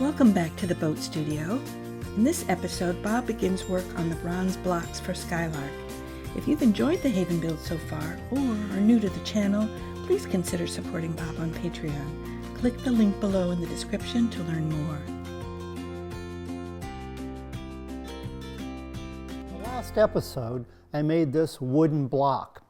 Welcome back to the Boat Studio. In this episode, Bob begins work on the bronze blocks for Skylark. If you've enjoyed the Haven build so far, or are new to the channel, please consider supporting Bob on Patreon. Click the link below in the description to learn more. In the last episode, I made this wooden block.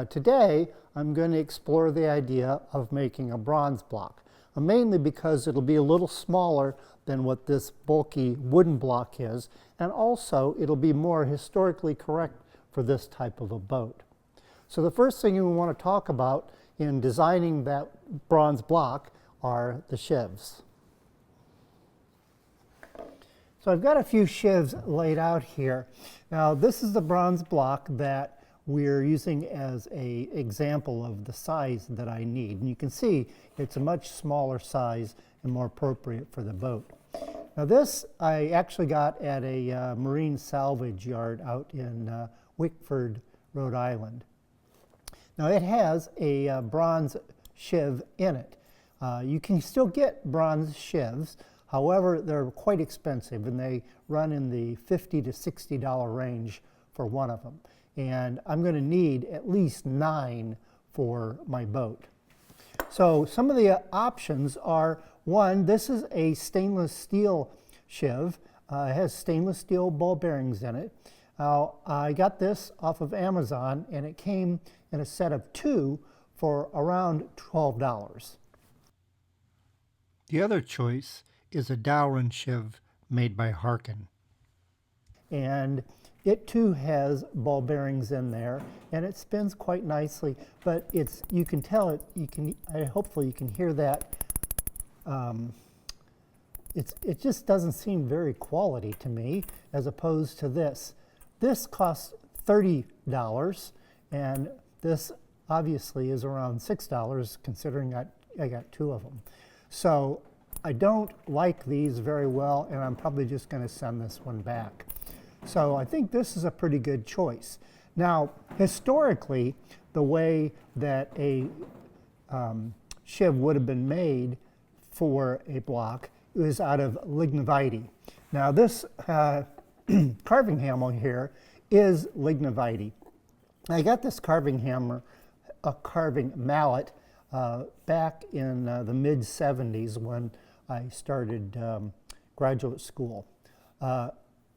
Today, I'm going to explore the idea of making a bronze block. Mainly because it'll be a little smaller than what this bulky wooden block is, and also it'll be more historically correct for this type of a boat. So the first thing we want to talk about in designing that bronze block are the sheaves. So I've got a few sheaves laid out here. Now this is the bronze block that we're using as an example of the size that I need. And you can see it's a much smaller size and more appropriate for the boat. Now this I actually got at a marine salvage yard out in Wickford, Rhode Island. Now it has a bronze sheave in it. You can still get bronze sheaves, however they're quite expensive and they run in the $50 to $60 range for one of them. And I'm going to need at least 9 for my boat. So some of the options are, one, this is a stainless steel sheave. It has stainless steel ball bearings in it. I got this off of Amazon and it came in a set of 2 for around $12. The other choice is a Dowran sheave made by Harkin. And it too has ball bearings in there, and it spins quite nicely. But you can tell it. Hopefully you can hear that. It just doesn't seem very quality to me, as opposed to this. This costs $30, and this obviously is around $6, considering I got 2 of them. So I don't like these very well, and I'm probably just going to send this one back. So I think this is a pretty good choice. Now, historically, the way that a sheave would have been made for a block is out of lignivite. Now, this carving hammer here is lignivite. I got this carving mallet back in the mid-70s when I started graduate school.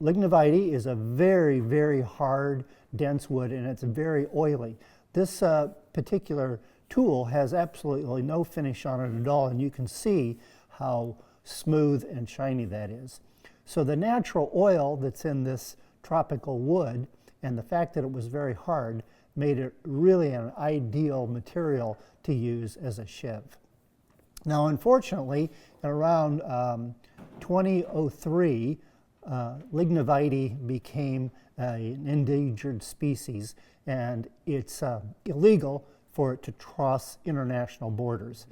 Lignivite is a very, very hard, dense wood, and it's very oily. This particular tool has absolutely no finish on it at all, and you can see how smooth and shiny that is. So the natural oil that's in this tropical wood and the fact that it was very hard made it really an ideal material to use as a sheave. Now, unfortunately, around 2003, lignivite became an endangered species, and it's illegal for it to cross international borders.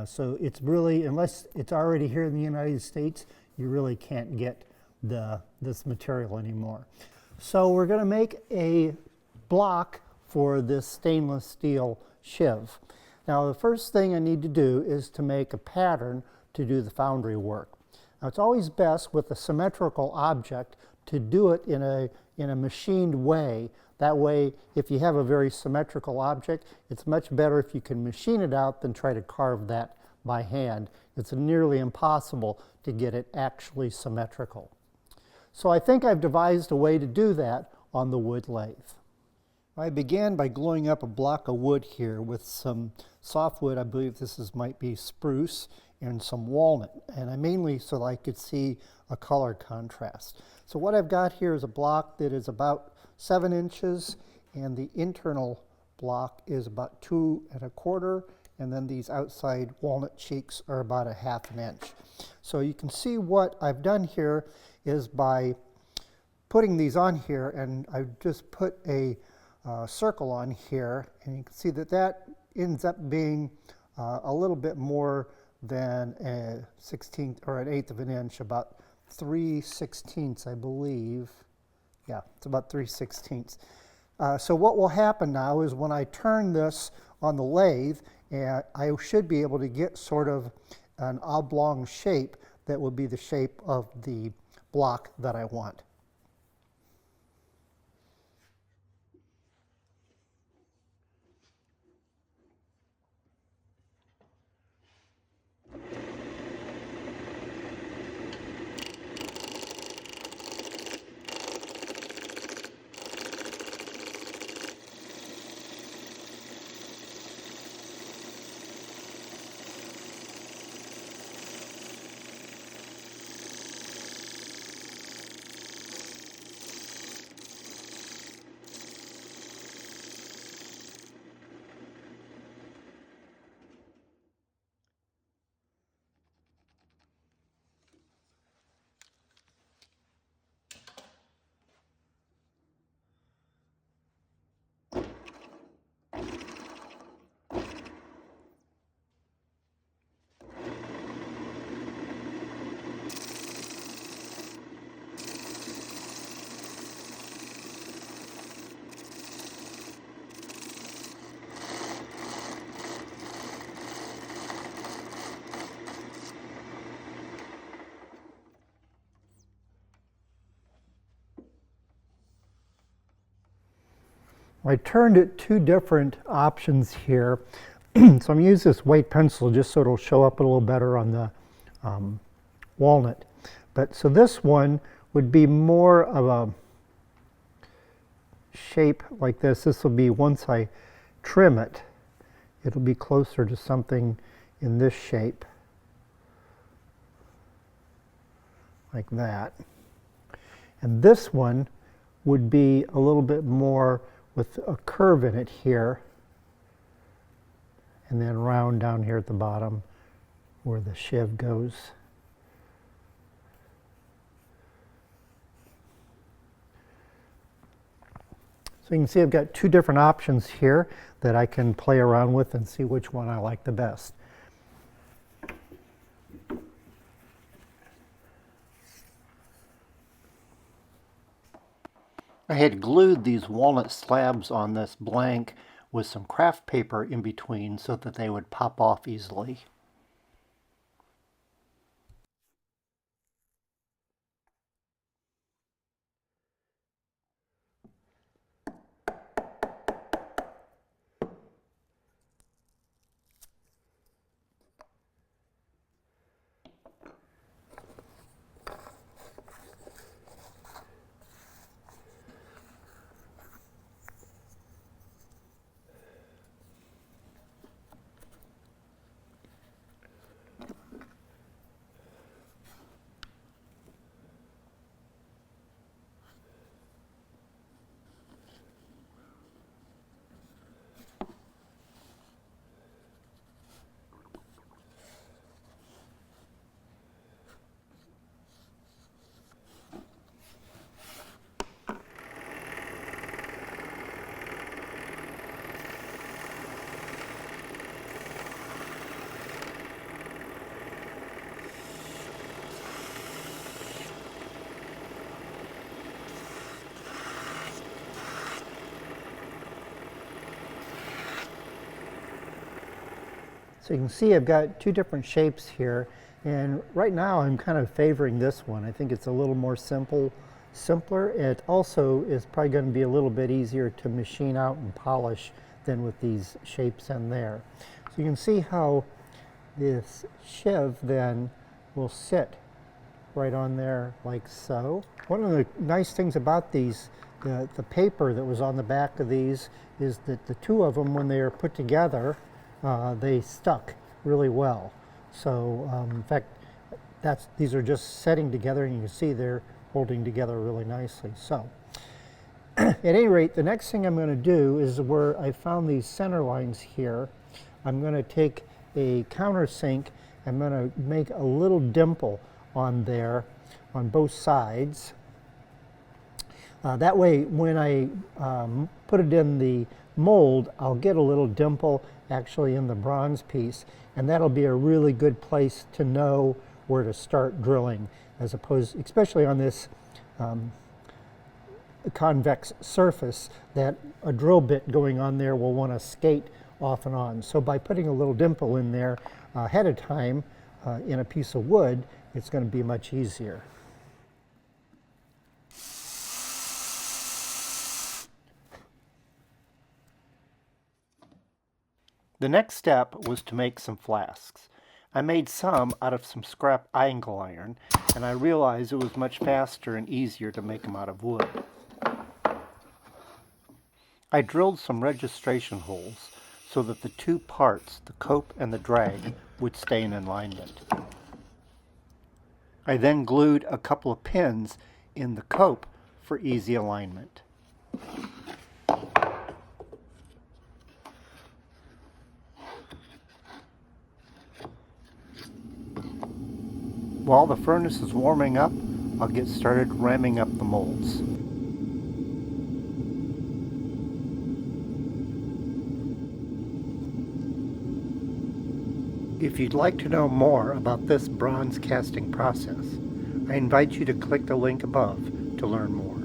So it's really, unless it's already here in the United States, you really can't get this material anymore. So we're going to make a block for this stainless steel sheave. Now the first thing I need to do is to make a pattern to do the foundry work. Now, it's always best with a symmetrical object to do it in a machined way. That way, if you have a very symmetrical object, it's much better if you can machine it out than try to carve that by hand. It's nearly impossible to get it actually symmetrical. So I think I've devised a way to do that on the wood lathe. I began by gluing up a block of wood here with some softwood. I believe might be spruce, and some walnut, and I mainly so that I could see a color contrast. So what I've got here is a block that is about 7 inches, and the internal block is about 2 1/4, and then these outside walnut cheeks are about 1/2 inch. So you can see what I've done here is by putting these on here, and I've just put a circle on here, and you can see that that ends up being a little bit more than a 1/16 or an 1/8 of an inch, about 3/16, I believe. Yeah, it's about 3/16. So what will happen now is when I turn this on the lathe, I should be able to get sort of an oblong shape that will be the shape of the block that I want. I turned at two different options here. So I'm going to use this white pencil just so it'll show up a little better on the walnut. But so this one would be more of a shape like this. This will be, once I trim it, it'll be closer to something in this shape, like that. And this one would be a little bit more with a curve in it here, and then round down here at the bottom where the sheave goes. So you can see I've got two different options here that I can play around with and see which one I like the best. I had glued these walnut slabs on this blank with some craft paper in between so that they would pop off easily. So you can see I've got two different shapes here, and right now I'm kind of favoring this one. I think it's a little more simpler. It also is probably going to be a little bit easier to machine out and polish than with these shapes in there. So you can see how this sheave then will sit right on there like so. One of the nice things about these, the paper that was on the back of these, is that the two of them, when they are put together, they stuck really well. So in fact, these are just setting together, and you can see they're holding together really nicely. So at any rate, the next thing I'm going to do is where I found these center lines here, I'm going to take a countersink. I'm going to make a little dimple on there on both sides. That way, when I put it in the mold, I'll get a little dimple actually in the bronze piece, and that'll be a really good place to know where to start drilling, as opposed, especially on this convex surface, that a drill bit going on there will want to skate off and on. So by putting a little dimple in there ahead of time in a piece of wood, it's going to be much easier. The next step was to make some flasks. I made some out of some scrap angle iron, and I realized it was much faster and easier to make them out of wood. I drilled some registration holes so that the two parts, the cope and the drag, would stay in alignment. I then glued a couple of pins in the cope for easy alignment. While the furnace is warming up, I'll get started ramming up the molds. If you'd like to know more about this bronze casting process, I invite you to click the link above to learn more.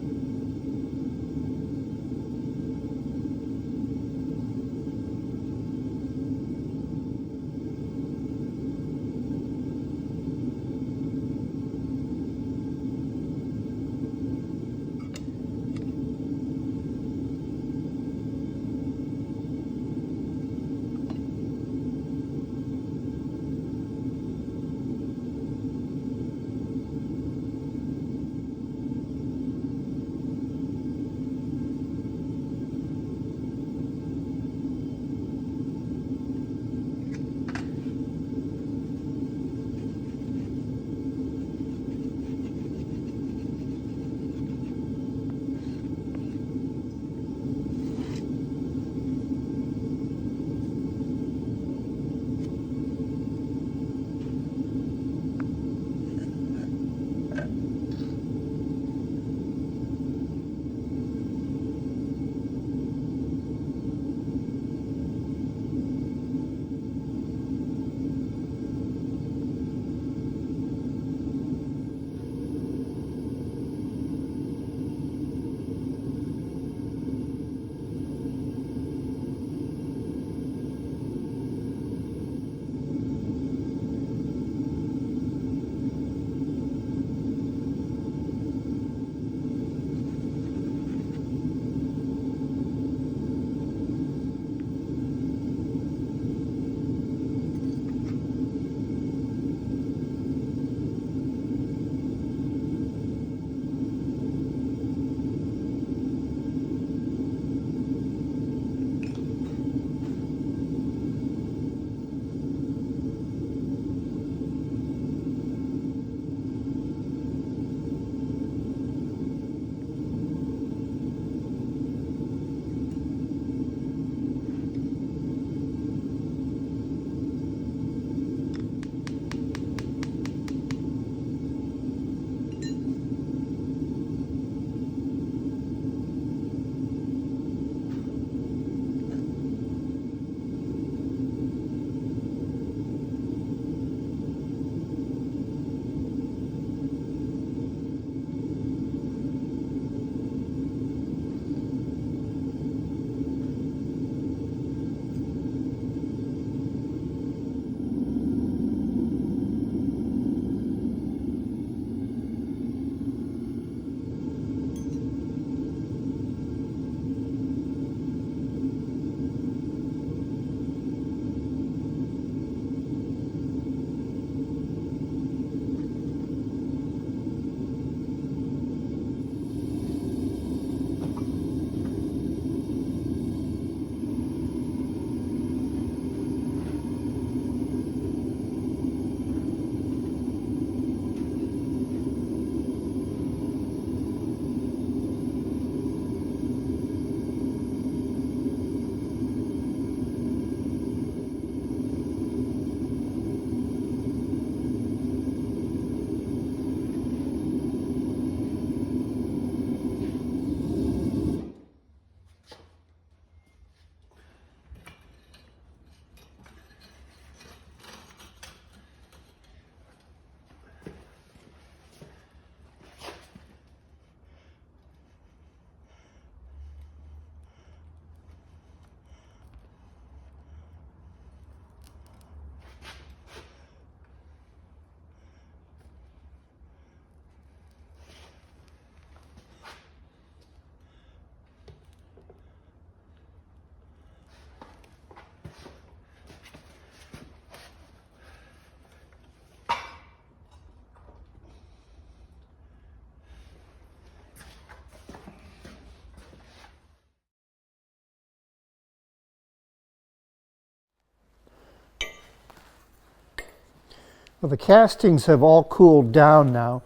Well, the castings have all cooled down now.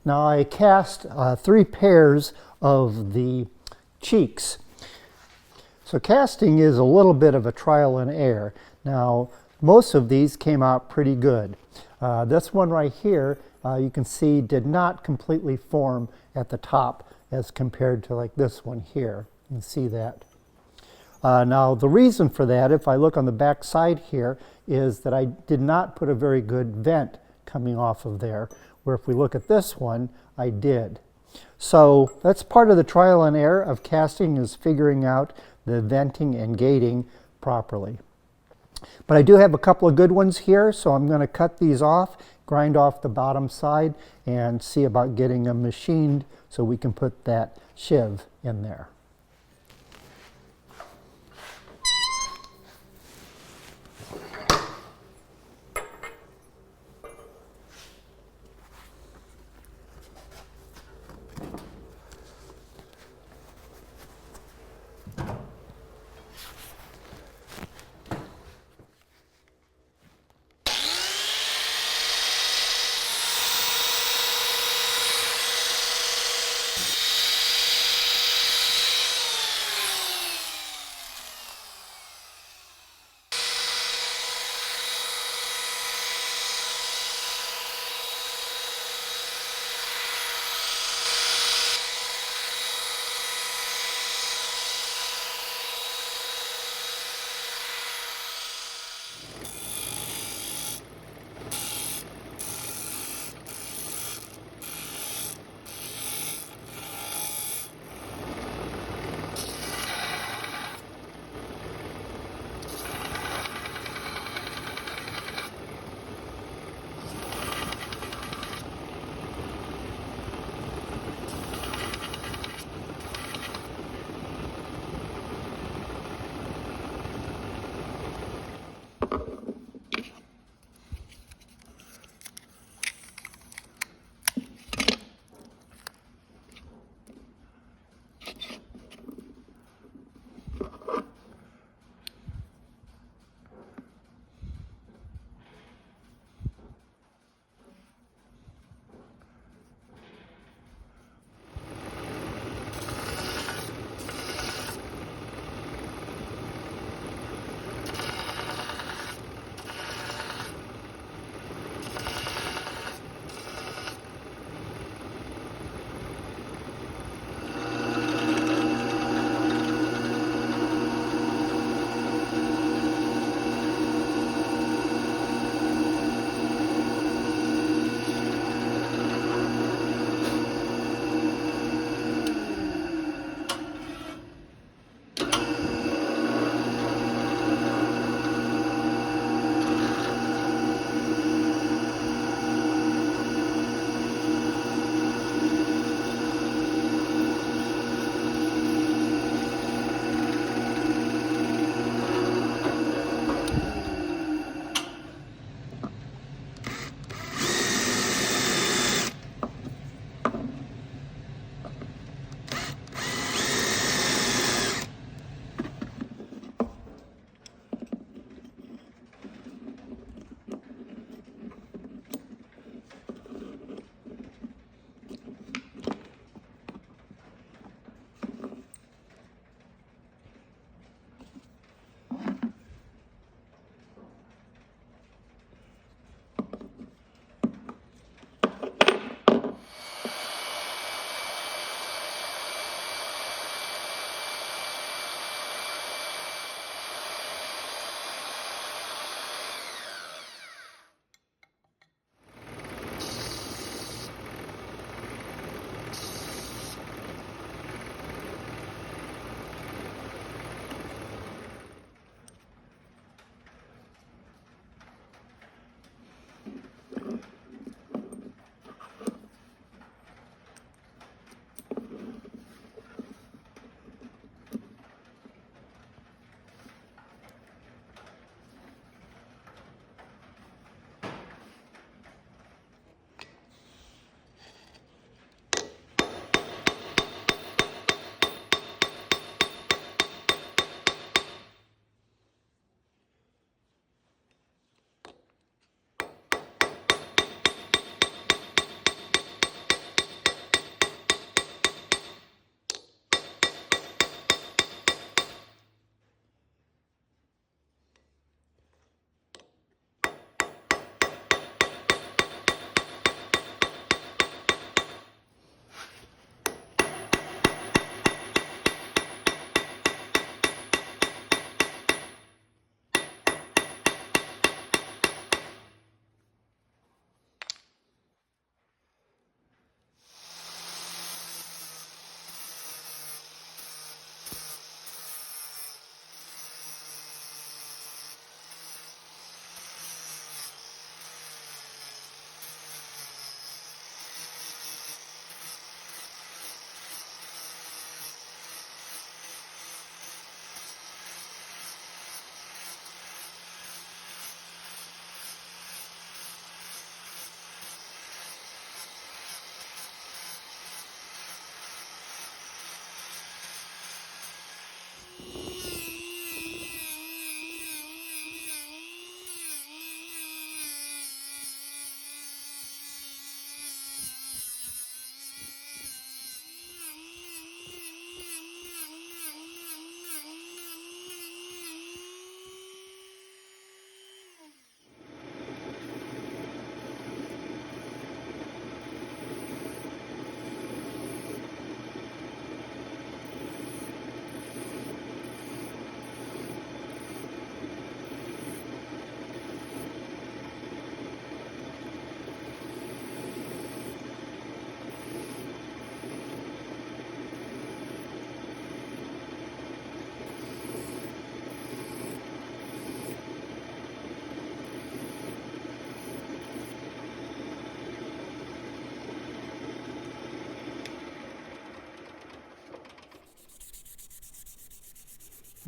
Now I cast 3 pairs of the cheeks. So casting is a little bit of a trial and error. Now most of these came out pretty good. This one right here, you can see did not completely form at the top as compared to like this one here. You can see that. Now the reason for that, if I look on the back side here, is that I did not put a very good vent coming off of there, where if we look at this one, I did. So that's part of the trial and error of casting, is figuring out the venting and gating properly. But I do have a couple of good ones here, so I'm going to cut these off, grind off the bottom side, and see about getting them machined so we can put that sheave in there.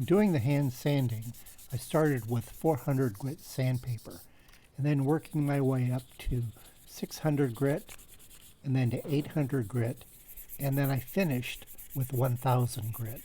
Doing the hand sanding, I started with 400 grit sandpaper and then working my way up to 600 grit and then to 800 grit, and then I finished with 1000 grit.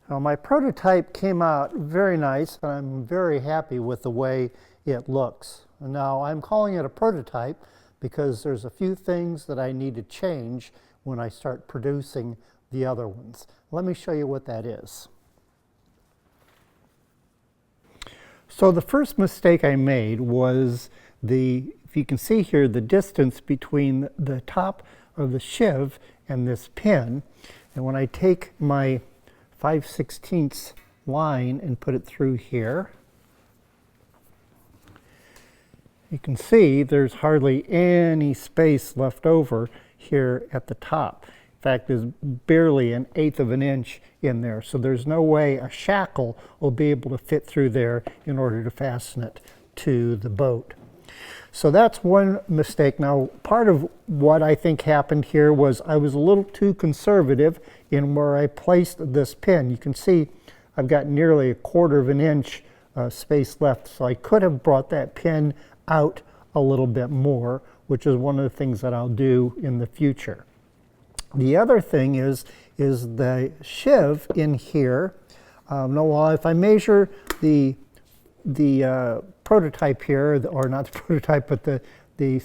Now, my prototype came out very nice, and I'm very happy with the way it looks. Now, I'm calling it a prototype because there's a few things that I need to change when I start producing the other ones. Let me show you what that is. So the first mistake I made was if you can see here, the distance between the top of the sheave and this pin. And when I take my 5/16 line and put it through here, you can see there's hardly any space left over here at the top. In fact, there's barely 1/8 of an inch in there, so there's no way a shackle will be able to fit through there in order to fasten it to the boat. So that's one mistake. Now, part of what I think happened here was I was a little too conservative in where I placed this pin. You can see I've got nearly 1/4 of an inch space left, so I could have brought that pin out a little bit more, which is one of the things that I'll do in the future. The other thing is the sheave in here. Now, if I measure the prototype here, or not the prototype, but the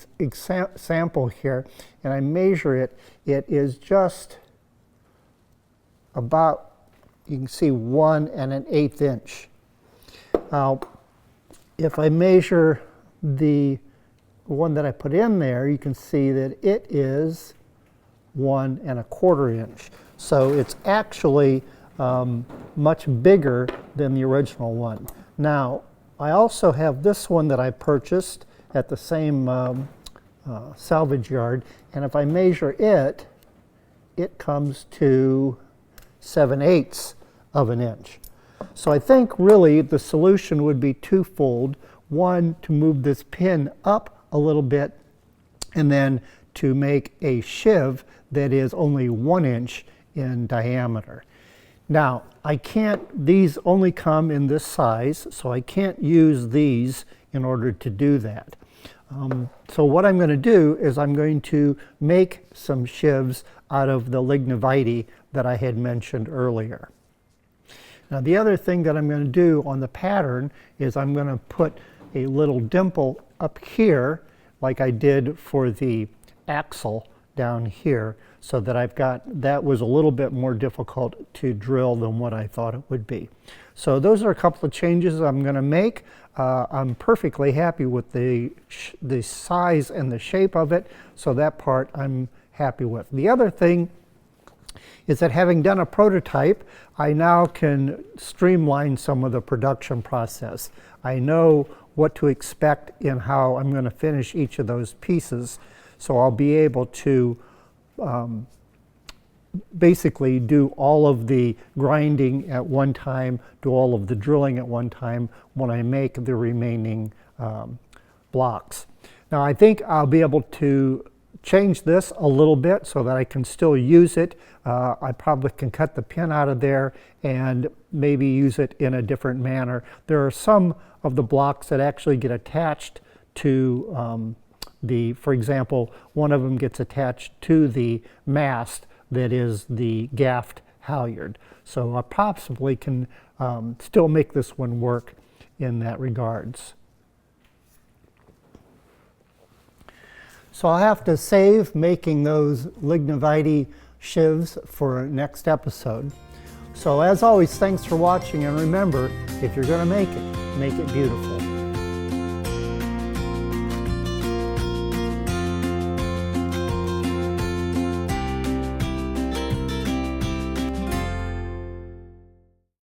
sample here, and I measure it, it is just about, you can see, 1 1/8 inch. Now, if I measure the one that I put in there, you can see that it is 1 1/4 inch. So it's actually much bigger than the original one. Now, I also have this one that I purchased at the same salvage yard, and if I measure it, it comes to 7/8 of an inch. So I think really the solution would be twofold. One, to move this pin up a little bit, and then to make a sheave that is only 1 inch in diameter. Now, these only come in this size, so I can't use these in order to do that. So what I'm going to do is I'm going to make some sheaves out of the lignivite that I had mentioned earlier. Now, the other thing that I'm going to do on the pattern is I'm going to put a little dimple up here, like I did for the axle down here, so that that was a little bit more difficult to drill than what I thought it would be. So those are a couple of changes I'm going to make. I'm perfectly happy with the size and the shape of it, so that part I'm happy with. The other thing is that having done a prototype, I now can streamline some of the production process. I know what to expect in how I'm going to finish each of those pieces, so I'll be able to basically do all of the grinding at one time, do all of the drilling at one time when I make the remaining blocks. Now, I think I'll be able to change this a little bit so that I can still use it. I probably can cut the pin out of there and maybe use it in a different manner. There are some of the blocks that actually get attached to for example, one of them gets attached to the mast that is the gaffed halyard. So I possibly can still make this one work in that regards. So I'll have to save making those lignivite sheaves for next episode. So as always, thanks for watching, and remember, if you're going to make it beautiful.